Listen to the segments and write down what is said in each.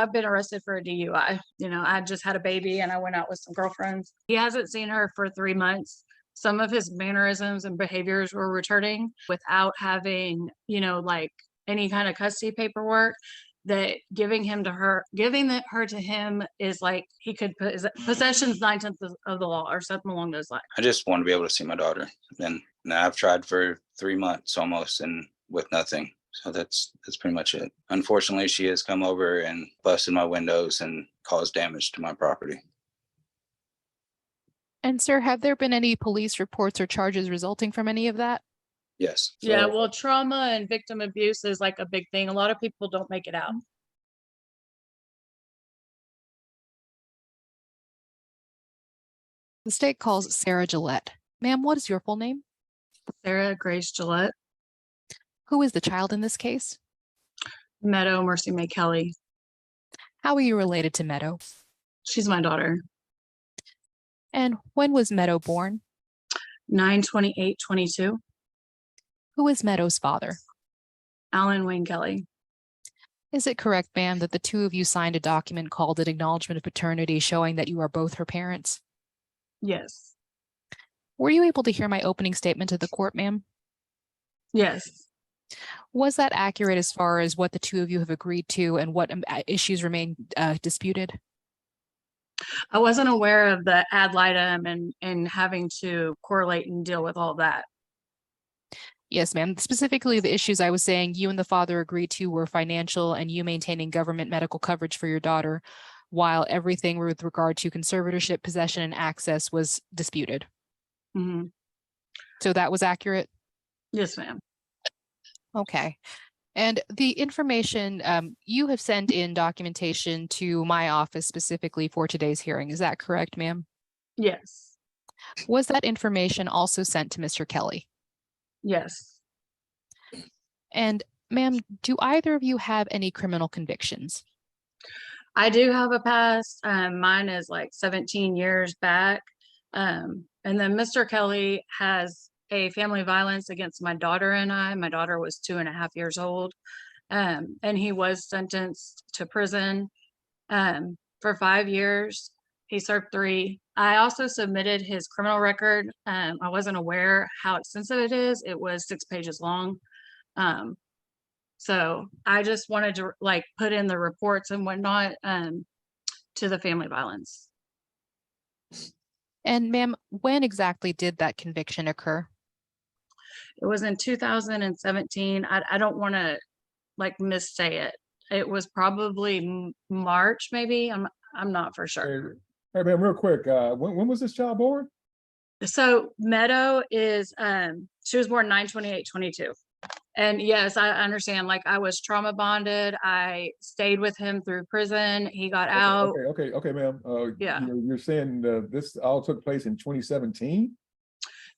I've been arrested for a DUI. I just had a baby and I went out with some girlfriends. He hasn't seen her for 3 months. Some of his mannerisms and behaviors were returning without having, like any kind of custody paperwork. That giving her to him is like he could put possessions 9/10 of the law or something along those lines. I just want to be able to see my daughter. And now I've tried for 3 months almost and with nothing. So that's pretty much it. Unfortunately, she has come over and busted my windows and caused damage to my property. And sir, have there been any police reports or charges resulting from any of that? Yes. Yeah, well, trauma and victim abuse is like a big thing. A lot of people don't make it out. The state calls Sarah Gillette. Ma'am, what is your full name? Sarah Grace Gillette. Who is the child in this case? Meadow Mercy May Kelly. How are you related to Meadow? She's my daughter. And when was Meadow born? 9/28/22. Who is Meadow's father? Alan Wayne Kelly. Is it correct, ma'am, that the two of you signed a document called an acknowledgment of paternity showing that you are both her parents? Yes. Were you able to hear my opening statement to the court, ma'am? Yes. Was that accurate as far as what the two of you have agreed to and what issues remain disputed? I wasn't aware of the ad litem and having to correlate and deal with all that. Yes, ma'am. Specifically, the issues I was saying you and the father agreed to were financial and you maintaining government medical coverage for your daughter, while everything with regard to conservatorship, possession, and access was disputed. Mm-hmm. So that was accurate? Yes, ma'am. Okay. And the information, you have sent in documentation to my office specifically for today's hearing. Is that correct, ma'am? Yes. Was that information also sent to Mr. Kelly? Yes. And ma'am, do either of you have any criminal convictions? I do have a past. Mine is like 17 years back. And then Mr. Kelly has a family violence against my daughter and I. My daughter was 2.5 years old. And he was sentenced to prison for 5 years. He served 3. I also submitted his criminal record. I wasn't aware how extensive it is. It was 6 pages long. So I just wanted to like put in the reports and whatnot to the family violence. And ma'am, when exactly did that conviction occur? It was in 2017. I don't want to like missay it. It was probably March, maybe. I'm not for sure. Hey, man, real quick, when was this child born? So Meadow is she was born 9/28/22. And yes, I understand. Like I was trauma bonded. I stayed with him through prison. He got out. Okay, ma'am. Yeah. You're saying this all took place in 2017?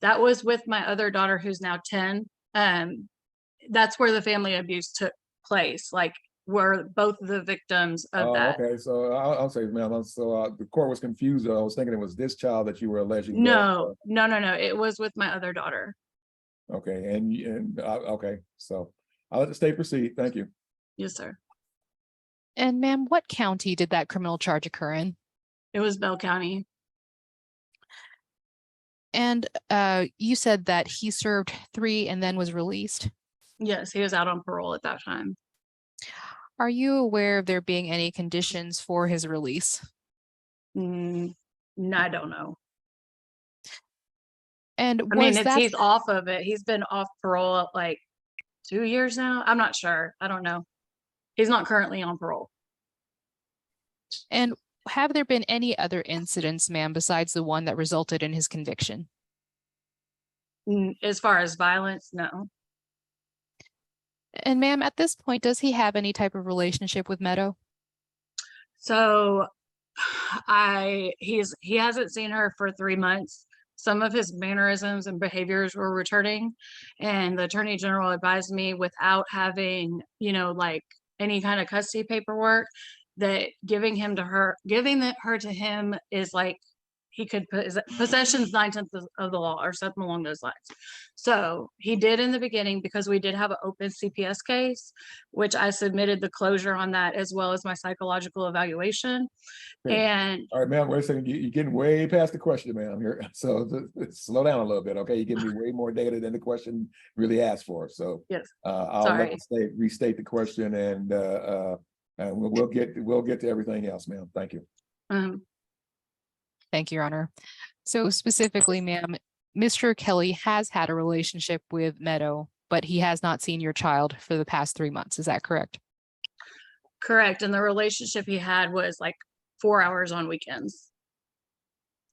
That was with my other daughter, who's now 10. That's where the family abuse took place. Like were both the victims of that. Okay, so I'll say, ma'am. So the court was confused. I was thinking it was this child that you were alleging. No. It was with my other daughter. Okay, okay. So I'll let the state proceed. Thank you. Yes, sir. And ma'am, what county did that criminal charge occur in? It was Bell County. And you said that he served 3 and then was released? Yes, he was out on parole at that time. Are you aware of there being any conditions for his release? No, I don't know. And I mean, he's off of it. He's been off parole like 2 years now. I'm not sure. I don't know. He's not currently on parole. And have there been any other incidents, ma'am, besides the one that resulted in his conviction? As far as violence, no. And ma'am, at this point, does he have any type of relationship with Meadow? So he hasn't seen her for 3 months. Some of his mannerisms and behaviors were returning, and the attorney general advised me without having, like any kind of custody paperwork, that giving her to him is like he could put possessions 9/10 of the law or something along those lines. So he did in the beginning, because we did have an open CPS case, which I submitted the closure on that as well as my psychological evaluation. Okay. And All right, ma'am, wait a second. You're getting way past the question, ma'am, here. So slow down a little bit, okay? You're giving me way more data than the question really asked for. So yes, I'll sorry. restate the question, and we'll get to everything else, ma'am. Thank you. Thank you, Your Honor. So specifically, ma'am, Mr. Kelly has had a relationship with Meadow, but he has not seen your child for the past 3 months. Is that correct? Correct. And the relationship he had was like 4 hours on weekends.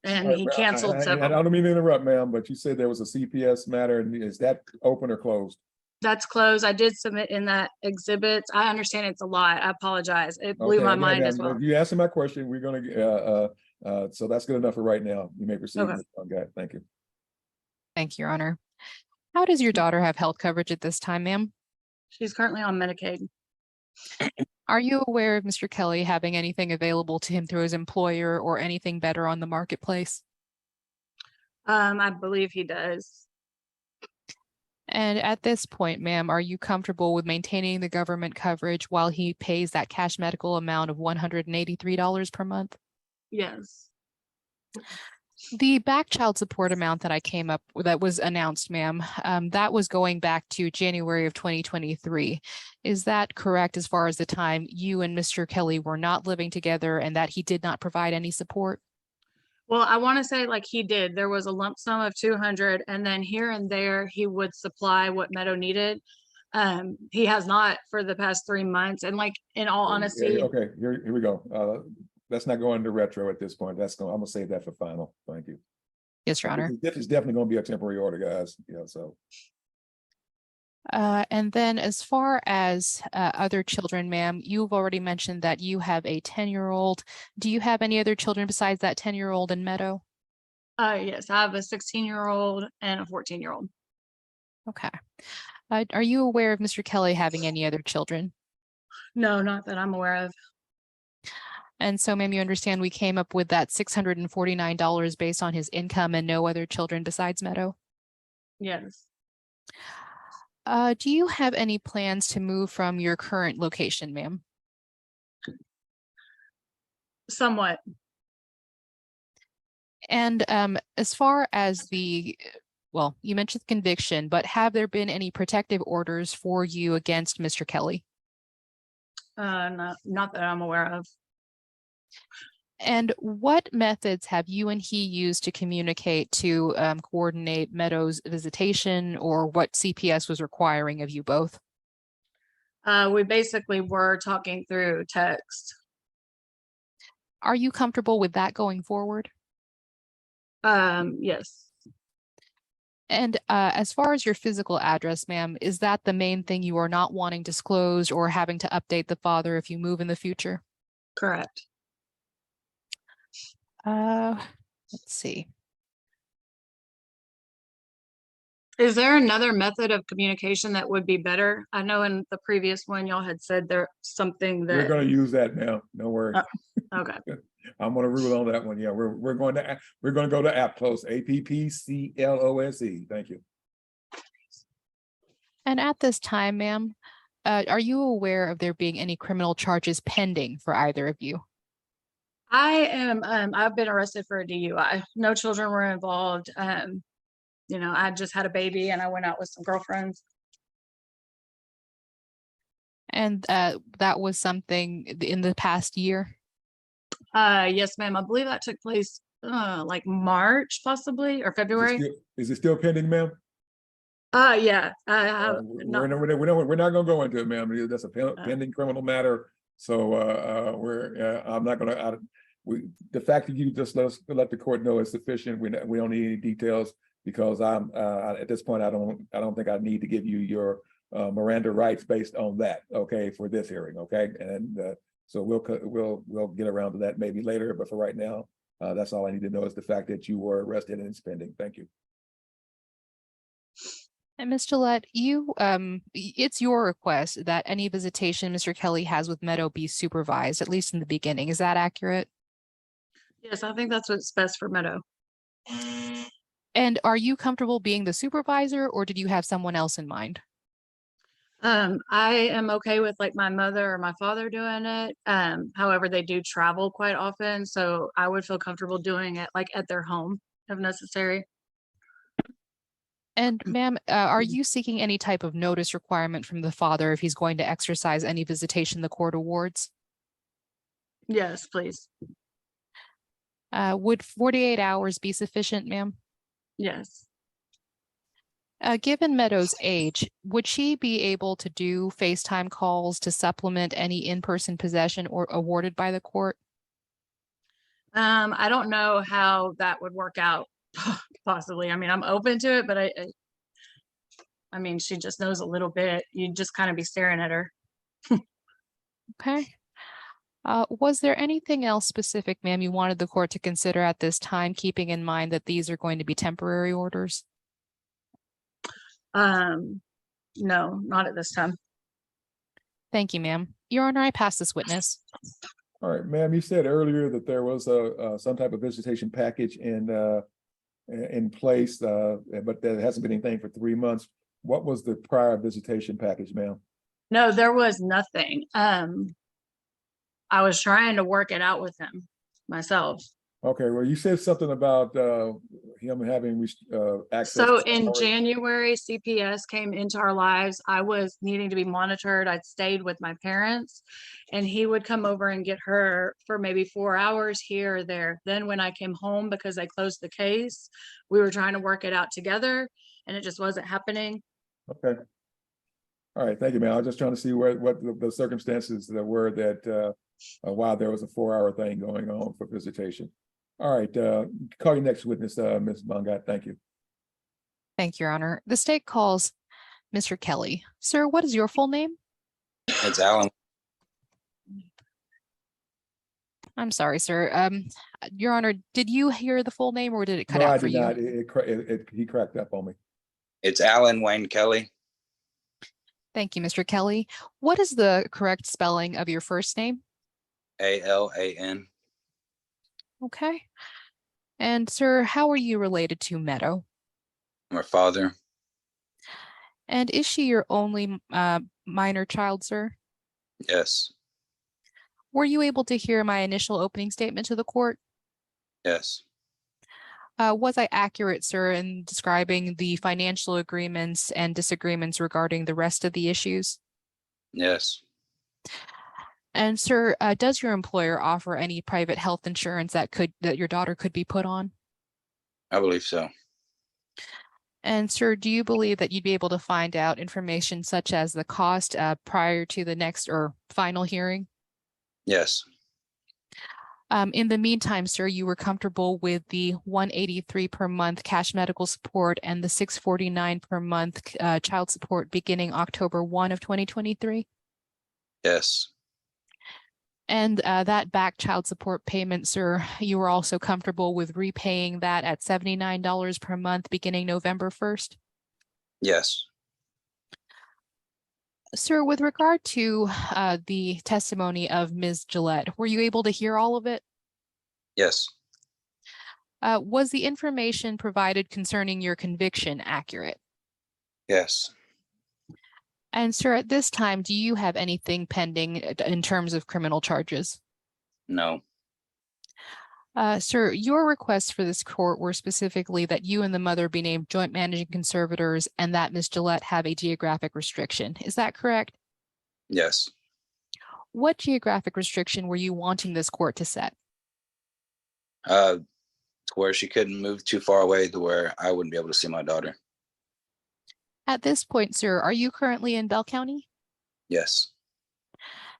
And All right, he ma'am, canceled I several. don't mean to interrupt, ma'am, but you said there was a CPS matter, and is that open or closed? That's closed. I did submit in that exhibit. I understand it's a lot. I apologize. It blew Okay, my yeah, mind ma'am, as well. if you answer my question, we're gonna so that's good enough for right now. You may proceed. Okay. Ms. Bungay. Thank you. Thank you, Your Honor. How does your daughter have health coverage at this time, ma'am? She's currently on Medicaid. Are you aware of Mr. Kelly having anything available to him through his employer or anything better on the marketplace? I believe he does. And at this point, ma'am, are you comfortable with maintaining the government coverage while he pays that cash medical amount of $183 per month? Yes. The back child support amount that I came up with, that was announced, ma'am, that was going back to January of 2023. Is that correct as far as the time you and Mr. Kelly were not living together and that he did not provide any support? Well, I want to say like he did. There was a lump sum of 200, and then here and there he would supply what Meadow needed. He has not for the past 3 months. And like, in all honesty, Okay, here we go. Let's not go into retro at this point. I'm gonna save that for final. Thank you. Yes, Your Honor. This is definitely gonna be a temporary order, guys. Yeah, so. And then as far as other children, ma'am, you've already mentioned that you have a 10-year-old. Do you have any other children besides that 10-year-old in Meadow? yes, I have a 16-year-old and a 14-year-old. Okay. Are you aware of Mr. Kelly having any other children? No, not that I'm aware of. And so, ma'am, you understand we came up with that $649 based on his income and no other children besides Meadow? Yes. Do you have any plans to move from your current location, ma'am? Somewhat. And as far as well, you mentioned conviction, but have there been any protective orders for you against Mr. Kelly? Not that I'm aware of. And what methods have you and he used to communicate to coordinate Meadow's visitation, or what CPS was requiring of you both? We basically were talking through text. Are you comfortable with that going forward? Yes. And as far as your physical address, ma'am, is that the main thing you are not wanting disclosed or having to update the father if you move in the future? Correct. Let's see. Is there another method of communication that would be better? I know in the previous one, y'all had said there's something We're that, gonna use that now. Don't worry. okay. I'm gonna rule on that one. Yeah, we're going to go to AppClose, AppClose. Thank you. And at this time, ma'am, are you aware of there being any criminal charges pending for either of you? I am, I've been arrested for a DUI. No children were involved. You know, I just had a baby and I went out with some girlfriends. And that was something in the past year? Yes, ma'am. I believe that took place like March possibly, or February. Is it still pending, ma'am? Yeah, I have We're not gonna go into it, ma'am. That's a pending criminal matter. So I'm not gonna. The fact that you just let the court know is sufficient. We don't need any details, because at this point I don't think I need to give you your Miranda rights based on that. Okay, for this hearing. Okay, and so we'll get around to that maybe later. But for right now, that's all I need to know is the fact that you were arrested and it's pending. Thank you. And Ms. Gillette, it's your request that any visitation Mr. Kelly has with Meadow be supervised, at least in the beginning. Is that accurate? Yes, I think that's what's best for Meadow. And are you comfortable being the supervisor, or did you have someone else in mind? I am okay with like my mother or my father doing it. However, they do travel quite often, so I would feel comfortable doing it like at their home if necessary. And ma'am, are you seeking any type of notice requirement from the father if he's going to exercise any visitation the court awards? Yes, please. Would 48 hours be sufficient, ma'am? Yes. Given Meadow's age, would she be able to do FaceTime calls to supplement any in-person possession or awarded by the court? I don't know how that would work out. Possibly. I mean, I'm open to it, but I mean, she just knows a little bit. You'd just kind of be staring at her. Okay. Was there anything else specific, ma'am, you wanted the court to consider at this time, keeping in mind that these are going to be temporary orders? No, not at this time. Thank you, ma'am. Your Honor, I pass this witness. All right, ma'am, you said earlier that there was some type of visitation package in place, but there hasn't been anything for 3 months. What was the prior visitation package, ma'am? No, there was nothing. I was trying to work it out with him myself. Okay, well, you said something about him having access. So to in storage. January, CPS came into our lives. I was needing to be monitored. I'd stayed with my parents, and he would come over and get her for maybe 4 hours here or there. Then when I came home, because they closed the case, we were trying to work it out together, and it just wasn't happening. Okay. All right, thank you, man. I was just trying to see what the circumstances that were that while there was a 4-hour thing going on for visitation. All right, call your next witness, Ms. Bongat. Thank you. Thank you, Your Honor. The state calls Mr. Kelly. Sir, what is your full name? It's Alan. I'm sorry, sir. Your Honor, did you hear the full name or did it cut No, out I for did you? not. He cracked up on me. It's Alan Wayne Kelly. Thank you, Mr. Kelly. What is the correct spelling of your first name? ALAN. Okay. And sir, how are you related to Meadow? I'm her father. And is she your only minor child, sir? Yes. Were you able to hear my initial opening statement to the court? Yes. Was I accurate, sir, in describing the financial agreements and disagreements regarding the rest of the issues? Yes. And sir, does your employer offer any private health insurance that your daughter could be put on? I believe so. And sir, do you believe that you'd be able to find out information such as the cost prior to the next or final hearing? Yes. In the meantime, sir, you were comfortable with the $183 per month cash medical support and the $649 per month child support beginning October 1 of 2023? Yes. And that back child support payment, sir, you were also comfortable with repaying that at $79 per month beginning November 1st? Yes. Sir, with regard to the testimony of Ms. Gillette, were you able to hear all of it? Yes. Was the information provided concerning your conviction accurate? Yes. And sir, at this time, do you have anything pending in terms of criminal charges? No. Sir, your requests for this court were specifically that you and the mother be named joint managing conservators and that Ms. Gillette have a geographic restriction. Is that correct? Yes. What geographic restriction were you wanting this court to set? To where she couldn't move too far away to where I wouldn't be able to see my daughter. At this point, sir, are you currently in Bell County? Yes.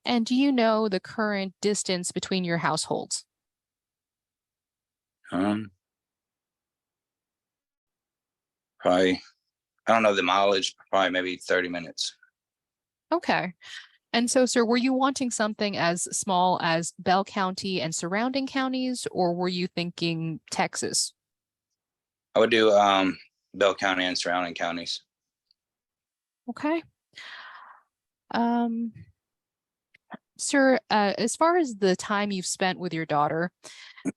And do you know the current distance between your households? Probably, I don't know the mileage, probably maybe 30 minutes. Okay. And so, sir, were you wanting something as small as Bell County and surrounding counties, or were you thinking Texas? I would do Bell County and surrounding counties. Okay. Sir, as far as the time you've spent with your daughter,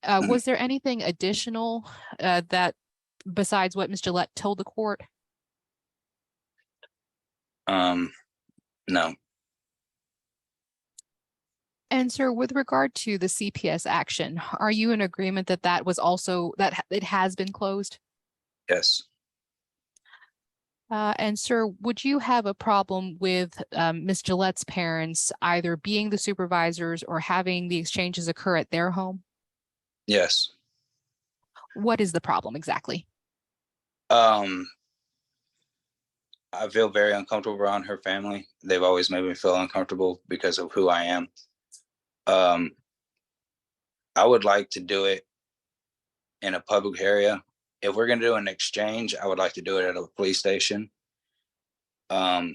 was there anything additional that besides what Ms. Gillette told the court? No. And sir, with regard to the CPS action, are you in agreement that that was also that it has been closed? Yes. And sir, would you have a problem with Ms. Gillette's parents either being the supervisors or having the exchanges occur at their home? Yes. What is the problem exactly? I feel very uncomfortable around her family. They've always made me feel uncomfortable because of who I am. I would like to do it in a public area. If we're going to do an exchange, I would like to do it at a police station. That's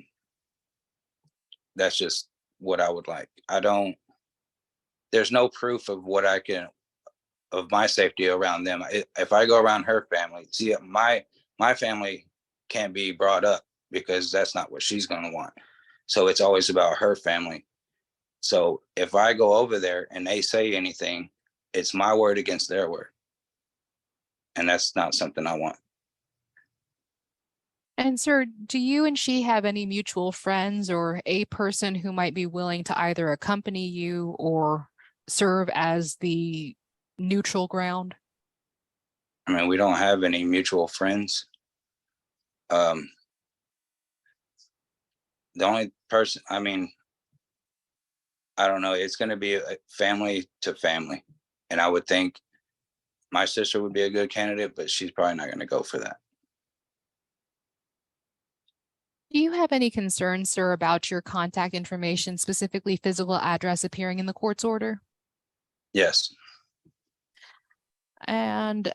just what I would like. There's no proof of of my safety around them. If I go around her family, see, my family can't be brought up because that's not what she's going to want. So it's always about her family. So if I go over there and they say anything, it's my word against their word. And that's not something I want. And sir, do you and she have any mutual friends or a person who might be willing to either accompany you or serve as the neutral ground? I mean, we don't have any mutual friends. The only person, I mean, I don't know, it's going to be a family to family. And I would think my sister would be a good candidate, but she's probably not going to go for that. Do you have any concerns, sir, about your contact information, specifically physical address appearing in the court's order? Yes. And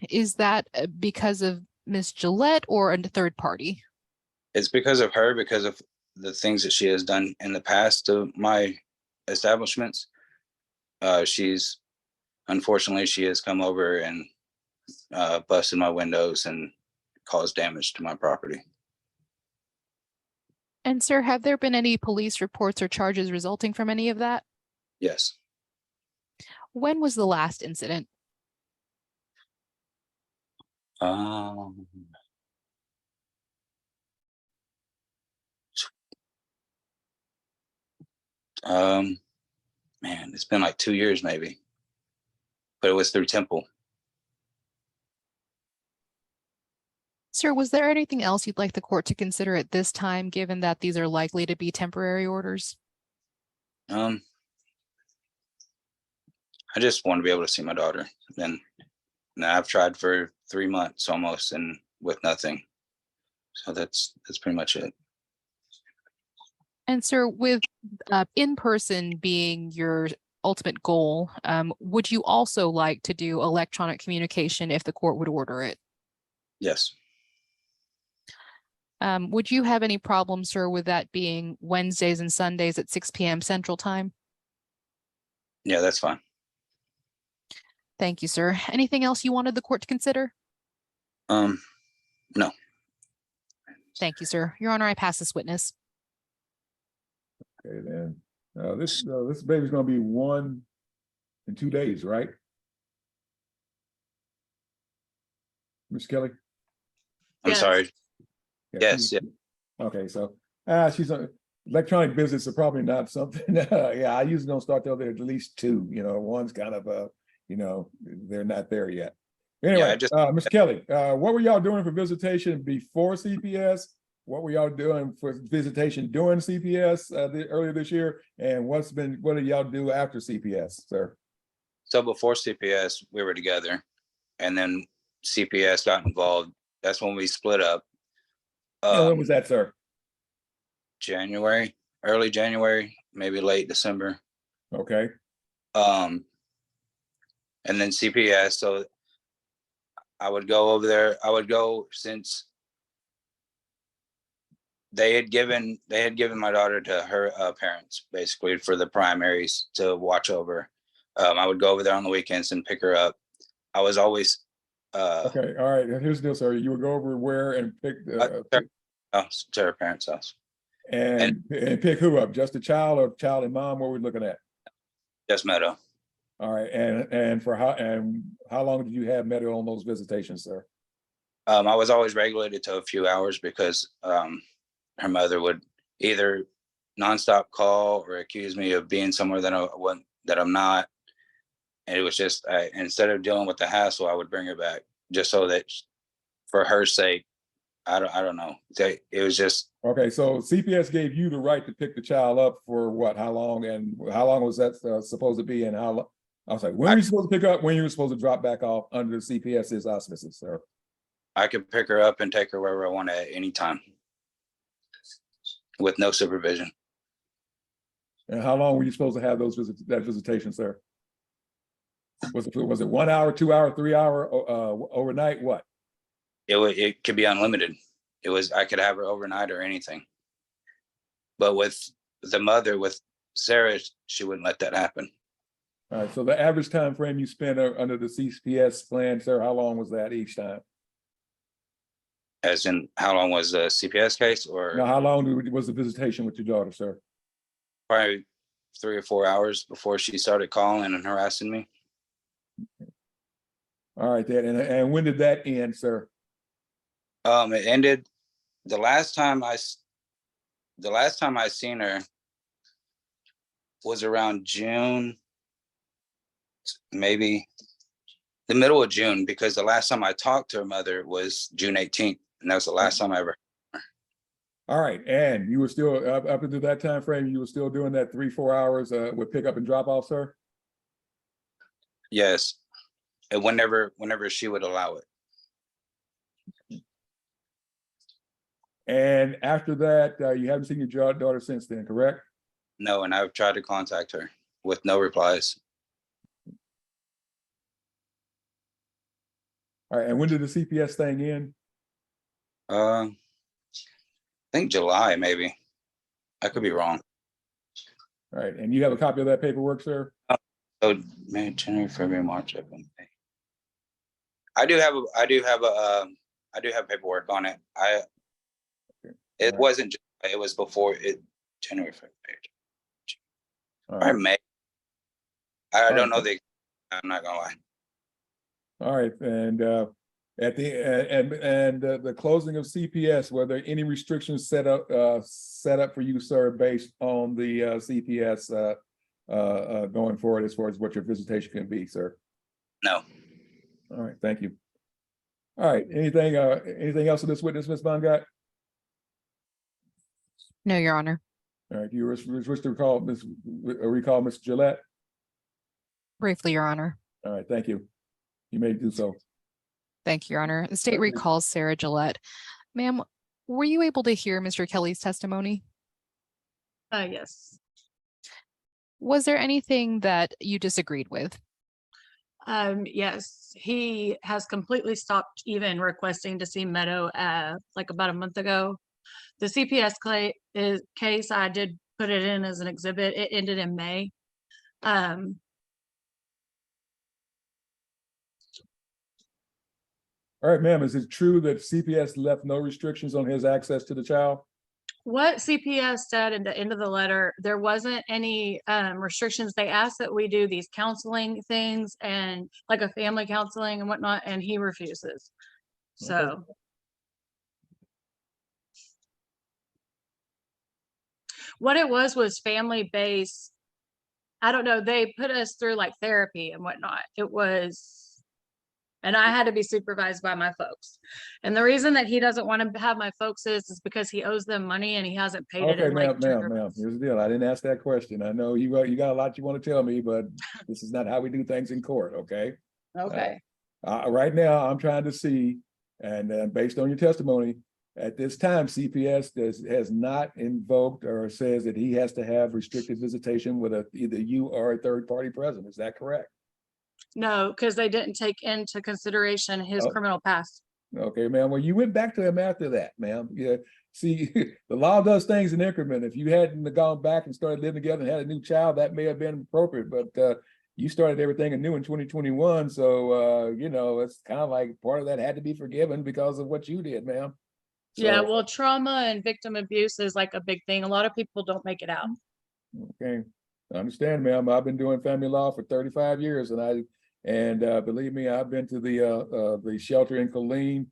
is that because of Ms. Gillette or a third party? It's because of her, because of the things that she has done in the past to my establishments. Unfortunately, she has come over and busted my windows and caused damage to my property. And sir, have there been any police reports or charges resulting from any of that? Yes. When was the last incident? Man, it's been like 2 years maybe, but it was through Temple. Sir, was there anything else you'd like the court to consider at this time, given that these are likely to be temporary orders? I just want to be able to see my daughter. And now I've tried for 3 months almost and with nothing. So that's pretty much it. And sir, with in-person being your ultimate goal, would you also like to do electronic communication if the court would order it? Yes. Would you have any problems, sir, with that being Wednesdays and Sundays at 6 p.m. Central Time? Yeah, that's fine. Thank you, sir. Anything else you wanted the court to consider? No. Thank you, sir. Your Honor, I pass this witness. Okay, then, this baby's gonna be 1 in 2 days, right? Ms. Kelly? I'm Yes. sorry. Yeah, Yes. Yeah. Okay, so, she's on electronic business are probably not something, yeah, I usually don't start till there's at least 2, one's kind of, they're not there yet. Anyway, Ms. Kelly, what were y'all doing for visitation before CPS? What were y'all doing for visitation during CPS earlier this year? And what did y'all do after CPS, sir? So before CPS, we were together, and then CPS got involved. That's when we split up. When was that, sir? January, early January, maybe late December. Okay. And then CPS. So I would go over there. I would go since they had given my daughter to her parents basically for the primaries to watch over. I would go over there on the weekends and pick her up. I was always okay, all right. Here's the deal, sir. You would go over where and pick to her parents' house. And pick who up? Just the child or child and mom? What are we looking at? Just Meadow. All right, and how long did you have Meadow on those visitations, sir? I was always regulated to a few hours because her mother would either nonstop call or accuse me of being somewhere that I'm not. And it was just, instead of dealing with the hassle, I would bring her back just so that for her sake, I don't know. It was just. Okay, so CPS gave you the right to pick the child up for what, how long, and how long was that supposed to be, and how long? I was like, when were you supposed to pick up, when you were supposed to drop back off under the CPS's auspices, sir? I could pick her up and take her wherever I want at any time with no supervision. And how long were you supposed to have that visitation, sir? Was it 1 hour, 2 hour, 3 hour, overnight? What? It could be unlimited. I could have her overnight or anything. But with the mother, with Sarah, she wouldn't let that happen. All right. So the average time frame you spent under the CPS plan, sir, how long was that each time? As in, how long was the CPS case, or? Now, how long was the visitation with your daughter, sir? Probably 3 or 4 hours before she started calling and harassing me. All right, then. And when did that end, sir? It ended the last time I seen her was around June, maybe the middle of June, because the last time I talked to her mother was June 18th, and that was the last time I ever. All right, and you were still up until that time frame, you were still doing that 3-4 hours with pickup and drop off, sir? Yes, and whenever she would allow it. And after that, you haven't seen your daughter since then, correct? No, and I've tried to contact her with no replies. All right, and when did the CPS thing end? I think July, maybe. I could be wrong. All right, and you have a copy of that paperwork, sir? So May, January, February, March, April, May. I do have paperwork on it. It right. wasn't July, it was before it, January, February. All Or right. May. I don't know Okay. I'm not gonna lie. All right, and at the closing of CPS, were there any restrictions set up for you, sir, based on the CPS going forward as far as what your visitation can be, sir? No. All right, thank you. All right, anything else on this witness, Ms. Bongat? No, Your Honor. All right, you wish to recall Ms. Gillette? Briefly, Your Honor. All right, thank you. You may do so. Thank you, Your Honor. The state Okay. recalls Sarah Gillette. Ma'am, were you able to hear Mr. Kelly's testimony? Yes. Was there anything that you disagreed with? Yes, he has completely stopped even requesting to see Meadow like about a month ago. The CPS case, I did put it in as an exhibit. It ended in May. All right, ma'am, is it true that CPS left no restrictions on his access to the child? What CPS said at the end of the letter, there wasn't any restrictions. They asked that we do these counseling things and like a family counseling and whatnot, and he refuses. So. Okay. What it was family based. I don't know. They put us through like therapy and whatnot. And I had to be supervised by my folks. And the reason that he doesn't want to have my folks is because he owes them money and he hasn't paid it Okay, in like 2 ma'am, months. here's the deal. I didn't ask that question. I know you got a lot you want to tell me, but this is not how we do things in court, okay? Okay. Right now, I'm trying to see, and based on your testimony, at this time, CPS has not invoked or says that he has to have restricted visitation with either you or a third party present. Is that correct? No, because they didn't take into consideration his criminal past. Okay, ma'am. Well, you went back to him after that, ma'am. Yeah. See, the law does things in increment. If you hadn't gone back and started living together and had a new child, that may have been appropriate. But you started everything anew in 2021. So, it's kind of like part of that had to be forgiven because of what you did, ma'am. Yeah, So, well, trauma and victim abuse is like a big thing. A lot of people don't make it out. okay, I understand, ma'am. I've been doing family law for 35 years, and believe me, I've been to the shelter in Colleen,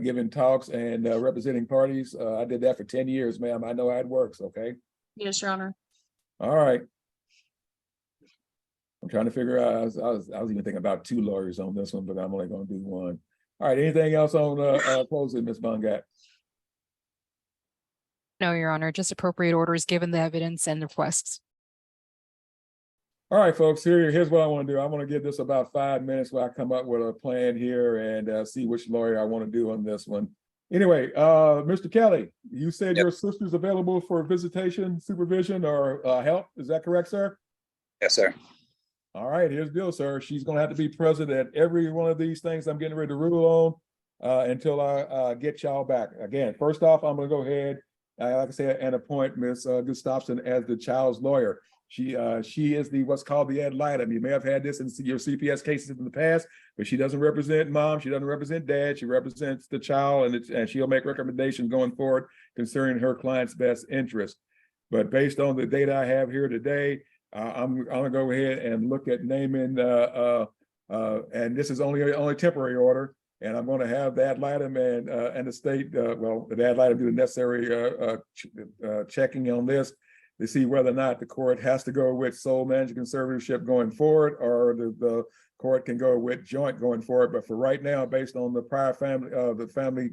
giving talks and representing parties. I did that for 10 years, ma'am. I know how it works. Okay. Yes, Your Honor. All right. I'm trying to figure out. I was even thinking about 2 lawyers on this one, but I'm only going to do one. All right. Anything else on closing, Ms. Bongat? No, Your Honor, just appropriate orders given the evidence and requests. All right, folks, here's what I want to do. I want to give this about 5 minutes while I come up with a plan here and see which lawyer I want to do on this one. Anyway, Mr. Kelly, you said Yep. your sister's available for visitation, supervision, or help. Is that correct, sir? Yes, sir. All right, here's the deal, sir. She's going to have to be present at every one of these things I'm getting ready to rule on until I get y'all back. Again, first off, I'm going to go ahead, like I said, and appoint Ms. Gustafson as the child's lawyer. She is what's called the ad litem. You may have had this in your CPS cases in the past, but she doesn't represent mom. She doesn't represent dad. She represents the child, and she'll make recommendations going forward concerning her client's best interest. But based on the data I have here today, I'm gonna go ahead and look at naming, and this is only temporary order. And I'm going to have the ad litem and the state, the ad litem do the necessary checking on this to see whether or not the court has to go with sole management conservatorship going forward, or the court can go with joint going forward. But for right now, based on the prior family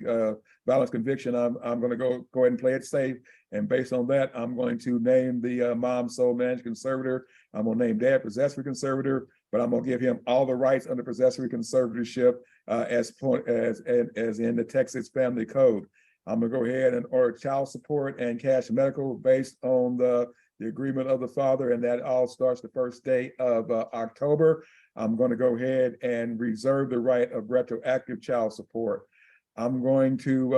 violence conviction, I'm going to go ahead and play it safe. And based on that, I'm going to name the mom sole management conservator. I'm going to name dad possessory conservator, but I'm going to give him all the rights under possessory conservatorship as in the Texas Family Code. I'm gonna go ahead and order child support and cash medical based on the agreement of the father, and that all starts the first day of October. I'm going to go ahead and reserve the right of retroactive child support. I'm going to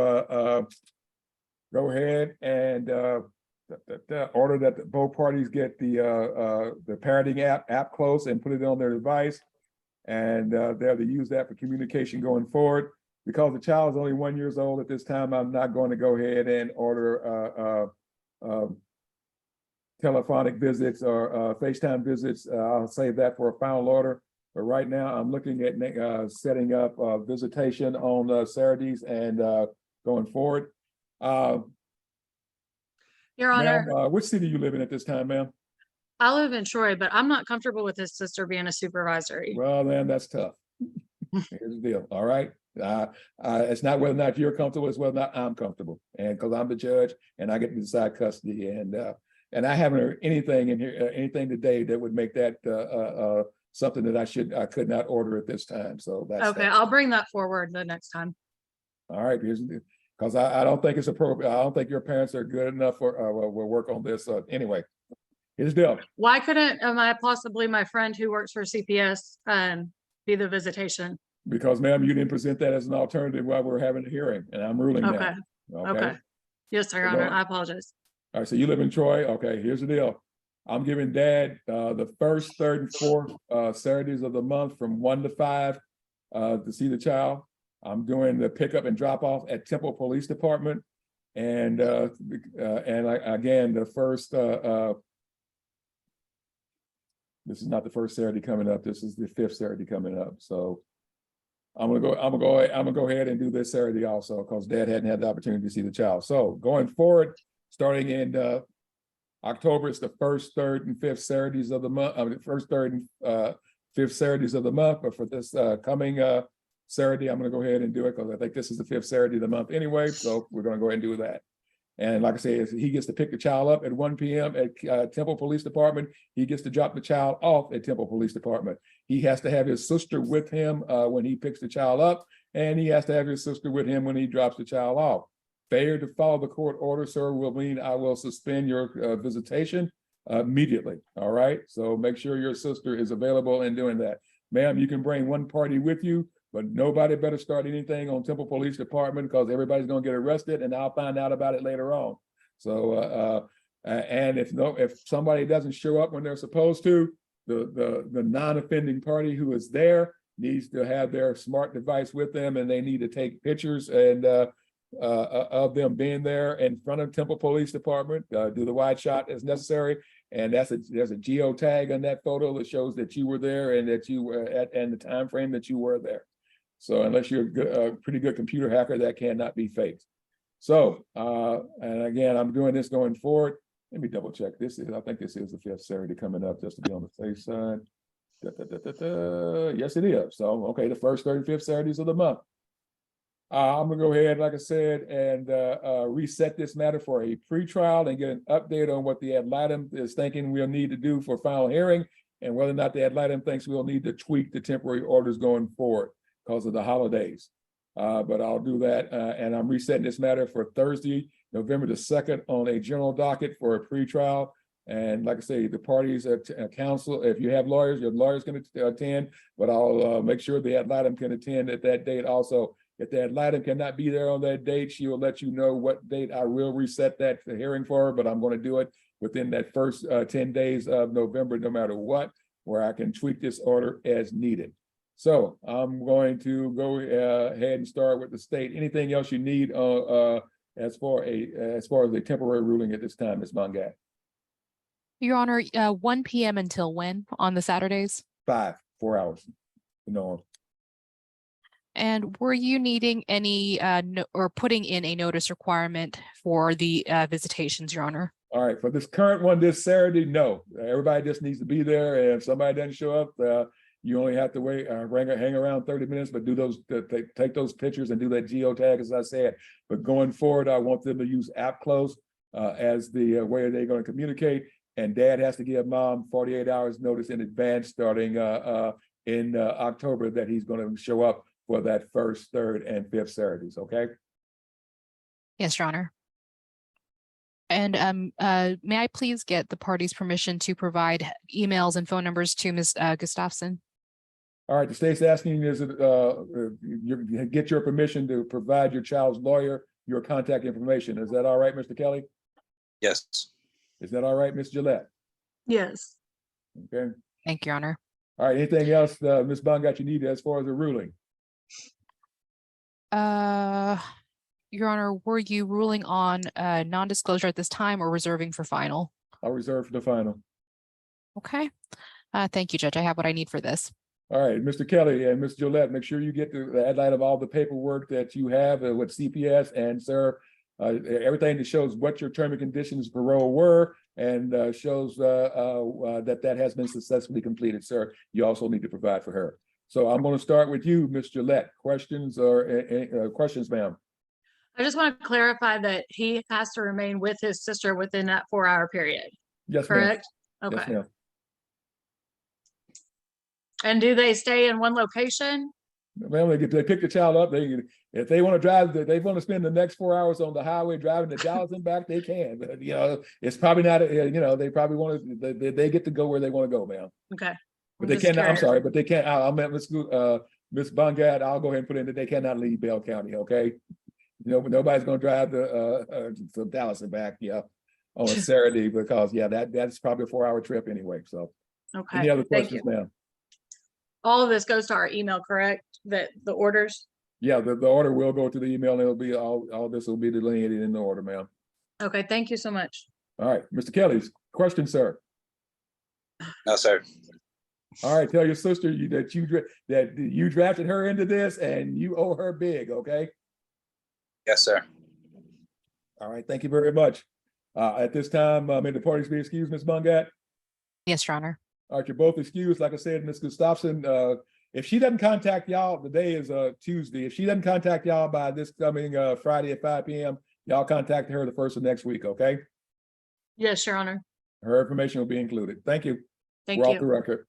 go ahead and order that both parties get the parenting app close and put it on their device, and they're to use that for communication going forward. Because the child is only 1 year old at this time, I'm not going to go ahead and order telephonic visits or FaceTime visits. I'll save that for a final order. But right now, I'm looking at setting up visitation on Saturdays and going forward. Your Honor, which city you live in at this time, ma'am? I live in Troy, but I'm not comfortable with his sister being a supervisory. Well, then that's tough. Here's the deal. All right. It's not whether or not you're comfortable, it's whether or not I'm comfortable. And because I'm the judge and I get to decide custody. And I haven't heard anything in here, anything today that would make that something that I could not order at this time. So that's okay. I'll bring that forward the next time. All right. Because I don't think it's appropriate. I don't think your parents are good enough for we'll work on this. Anyway, here's the deal. Why couldn't possibly my friend who works for CPS be the visitation? Because, ma'am, you didn't present that as an alternative while we're having a hearing, and I'm ruling Okay. now. Okay. Yes, sir, Your Honor. I apologize. All right, so you live in Troy. Okay, here's the deal. I'm giving dad the first, third, and fourth Saturdays of the month from 1 to 5 to see the child. I'm doing the pickup and drop off at Temple Police Department. And again, the first, this is not the first Saturday coming up. This is the 5th Saturday coming up. So I'm gonna go ahead and do this Saturday also, because dad hadn't had the opportunity to see the child. So going forward, starting in October, it's the first, third, and 5th Saturdays of the month. First, third, and 5th Saturdays of the month. But for this coming Saturday, I'm gonna go ahead and do it because I think this is the 5th Saturday of the month anyway. So we're gonna go ahead and do that. And like I say, he gets to pick the child up at 1 p.m. at Temple Police Department. He gets to drop the child off at Temple Police Department. He has to have his sister with him when he picks the child up, and he has to have his sister with him when he drops the child off. Failure to follow the court order, sir, will mean I will suspend your visitation immediately. All right. So make sure your sister is available in doing that. Ma'am, you can bring one party with you, but nobody better start anything on Temple Police Department because everybody's going to get arrested, and I'll find out about it later on. So, and if somebody doesn't show up when they're supposed to, the non-offending party who is there needs to have their smart device with them, and they need to take pictures and of them being there in front of Temple Police Department, do the wide shot as necessary. And there's a geotag on that photo that shows that you were there and that you were and the time frame that you were there. So unless you're a pretty good computer hacker, that cannot be faked. So, and again, I'm doing this going forward. Let me double check. I think this is the 5th Saturday coming up, just to be on the safe side. Yes, it is. So, okay, the first 35th Saturdays of the month. I'm gonna go ahead, like I said, and reset this matter for a pretrial and get an update on what the ad litem is thinking we'll need to do for final hearing, and whether or not the ad litem thinks we'll need to tweak the temporary orders going forward because of the holidays. But I'll do that, and I'm resetting this matter for Thursday, November the 2nd, on a general docket for a pretrial. And like I say, the parties at council, if you have lawyers, your lawyers can attend, but I'll make sure the ad litem can attend at that date also. If the ad litem cannot be there on that date, she will let you know what date I will reset that hearing for her, but I'm going to do it within that first 10 days of November, no matter what, where I can tweak this order as needed. So I'm going to go ahead and start with the state. Anything else you need as far as the temporary ruling at this time, Ms. Mongat? Your Honor, 1 p.m. until when on the Saturdays? 4 hours. No. And were you needing any or putting in a notice requirement for the visitations, Your Honor? All right, for this current one this Saturday, no. Everybody just needs to be there, and if somebody doesn't show up, you only have to wait, hang around 30 minutes, but do those, take those pictures and do that geotag, as I said. But going forward, I want them to use app close as the way they're going to communicate. And dad has to give mom 48 hours notice in advance, starting in October, that he's going to show up for that 1st, 3rd, and 5th Saturdays. Okay. Yes, Your Honor. And may I please get the party's permission to provide emails and phone numbers to Ms. Gustafson? All right, the state's asking is you get your permission to provide your child's lawyer your contact information. Is that all right, Mr. Kelly? Yes. Is that all right, Ms. Gillette? Yes. Okay. Thank you, Your Honor. All right, anything else, Ms. Bongat, you need as far as the ruling? Your Honor, were you ruling on non-disclosure at this time or reserving for final? I'll reserve for the final. Okay. Thank you, Judge. I have what I need for this. All right, Mr. Kelly and Ms. Gillette, make sure you get the headline of all the paperwork that you have with CPS, and sir, everything that shows what your term and conditions of parole were, and shows that has been successfully completed, sir. You also need to provide for her. So I'm going to start with you, Ms. Gillette. Questions or questions, ma'am? I just want to clarify that he has to remain with his sister within that 4-hour period. Yes, ma'am. Correct? Yes, Okay. ma'am. And do they stay in one location? Well, if they pick the child up, if they want to drive, they want to spend the next 4 hours on the highway driving to Dallas and back, they can. But, it's probably not. They probably want to. They get to go where they want to go, ma'am. Okay. But they can't. I'm sorry, but they can't. I meant Ms. Bongat. I'll go ahead and put in that they cannot leave Bell County. Okay. Nobody's going to drive to Dallas and back. Yeah, on a Saturday, because that's probably a 4-hour trip anyway. So, Okay. any other questions, ma'am? All of this goes to our email, correct? That the orders? Yeah, the order will go to the email, and it'll be all this will be delineated in the order, ma'am. Okay, thank you so much. All right, Mr. Kelly's question, sir. No, sir. All right, tell your sister that you drafted her into this, and you owe her big. Okay. Yes, sir. All right, thank you very much. At this time, may the parties be excused, Ms. Bongat? Yes, Your Honor. All right, you're both excused. Like I said, Ms. Gustafson, if she doesn't contact y'all, the day is Tuesday. If she doesn't contact y'all by this coming Friday at 5 p.m., y'all contact her the first of next week, okay? Yes, Your Honor. Her information will be included. Thank you. Thank We're you. off the record.